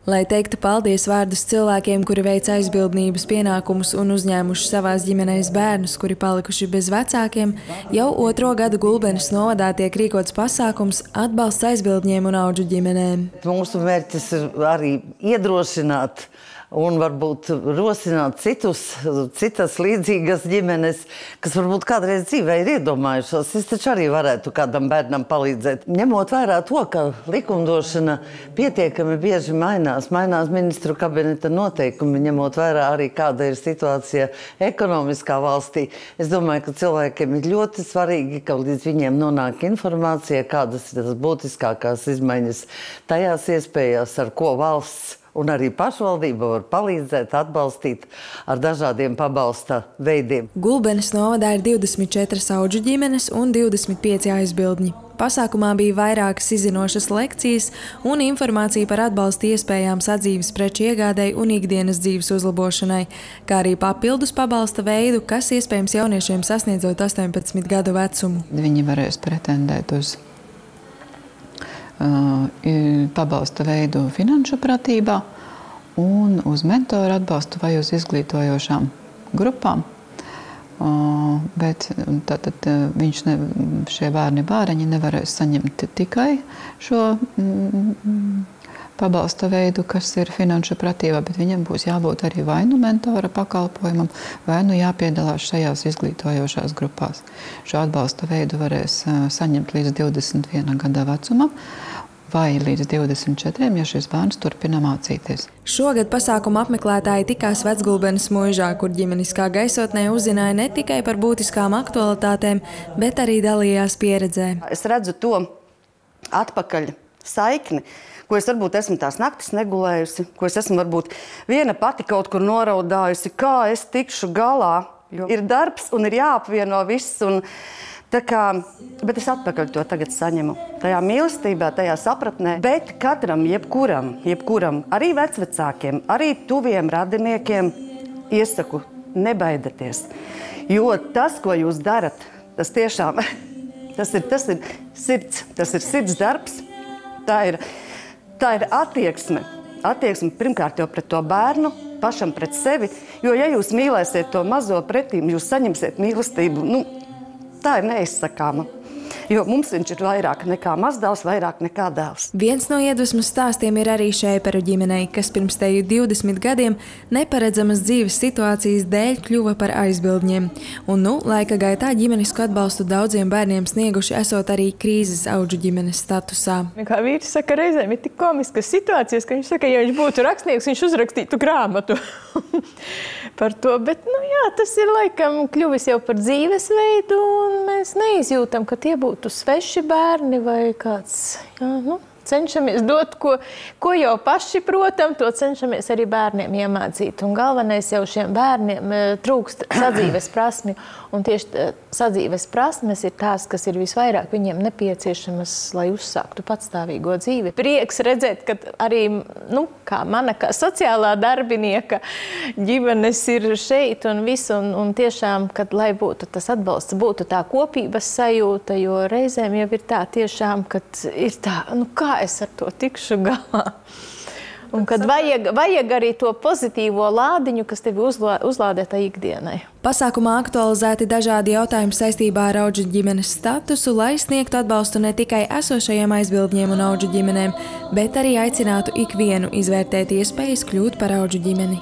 Lai teiktu paldies vārdus cilvēkiem, kuri veic aizbildnības pienākumus un uzņēmuši savās ģimenēs bērnus, kuri palikuši bez vecākiem, jau 2. gadu Gulbenes novadā tiek rīkots pasākums atbalsts aizbildņiem un audžu ģimenēm. Mūsu mērķis ir arī iedrošināt un varbūt rosināt citas līdzīgas ģimenes, kas varbūt kādreiz dzīvē ir iedomājušos. Es taču arī varētu kādam bērnam palīdzēt. Ņemot vērā to, ka likumdošana pietiekami bieži mainās ministru kabineta noteikumi, ņemot vērā arī kāda ir situācija ekonomiskā valstī, es domāju, ka cilvēkiem ir ļoti svarīgi, ka līdz viņiem nonāk informācija, kādas ir tas būtiskākās izmaiņas tajās iespējās, ar ko valsts un arī pašvaldība var palīdzēt, atbalstīt ar dažādiem pabalsta veidiem. Gulbenes novadā ir 24 audžu ģimenes un 25 aizbildņi. Pasākumā bija vairākas izzinošas lekcijas un informācija par atbalsta iespējām sadzīves preču iegādei un ikdienas dzīves uzlabošanai, kā arī papildus pabalsta veidu, kas iespējams jauniešiem sasniedzot 18 gadu vecumu. Viņi varēs pretendēt uz pabalsta veidu finanšu pratībā un uz mentoru atbalstu vai uz izglītojošām grupām. Bet tātad šie bērni bāreņi nevarēs saņemt tikai šo pabalsta veidu, kas ir finanšu pratībā, bet viņam būs jābūt arī vai nu mentora pakalpojumam, vai nu jāpiedalās šajās izglītojošās grupās. Šo atbalsta veidu varēs saņemt līdz 21 gada vecumam vai līdz 24, ja šis bērns turpina mācīties. Šogad pasākuma apmeklētāji tikās Vecgulbenes muižā, kur ģimeniskā gaisotnē uzzināja ne tikai par būtiskām aktualitātēm, bet arī dalījās pieredzē. Es redzu to atpakaļ saikni, ko es varbūt esmu tās naktis negulējusi, ko es esmu varbūt viena pati kaut kur noraudājusi, kā es tikšu galā. Jo ir darbs un ir jāapvieno viss. Bet es atpakaļ to tagad saņemu. Tajā mīlestībā, tajā sapratnē. Bet katram, jebkuram, arī vecvecākiem, arī tuviem radiniekiem iesaku nebaidieties. Jo tas, ko jūs darat, tas tiešām tas ir sirds. Tas ir sirds darbs. Tā ir attieksme. Attieksme pirmkārt jau pret to bērnu, pašam pret sevi. Jo, ja jūs mīlēsiet to mazo pretīm, jūs saņemsiet mīlestību. Tā ir neizsakāma. Jo mums viņš ir vairāk nekā mazdēls, vairāk nekā dēls. Viens no iedvesmas stāstiem ir arī Šēperu ģimenei, kas pirms teju 20 gadiem neparedzamas dzīves situācijas dēļ kļuva par aizbildņiem. Un laika gaitā ģimenisku atbalstu daudziem bērniem snieguši esot arī krīzes audžu ģimenes statusā. Kā vīrs saka, reizēm ir tik komiskas situācijas, ka viņš saka, ja viņš būtu rakstnieks, viņš uzrakstītu grāmatu par to. Bet, tas ir laikam kļuvis jau par dzīvesveidu, un mēs neizjūtam, ka tie būtu sveši bērni vai kāds, cenšamies dot, ko jau paši, protam, to cenšamies arī bērniem iemācīt. Un galvenais jau šiem bērniem trūkst sadzīves prasmi. Un tieši sadzīves prasmes ir tās, kas ir visvairāk viņiem nepieciešamas, lai uzsāktu patstāvīgo dzīvi. Prieks redzēt, ka arī, kā mana, kā sociālā darbinieka ģimenes ir šeit un viss. Un tiešām, kad lai būtu tas atbalsts, būtu tā kopības sajūta, jo reizēm jau ir tā tiešām, kad ir tā, kā es ar to tikšu galā. Un kad vajag arī to pozitīvo lādiņu, kas tevi uzlādē tā ikdienai. Pasākumā aktualizēti dažādi jautājumi saistībā ar audžu ģimenes statusu, lai sniegtu atbalstu ne tikai esošajiem aizbildņiem un audžu ģimenēm, bet arī aicinātu ikvienu izvērtēt iespējas kļūt par audžu ģimeni.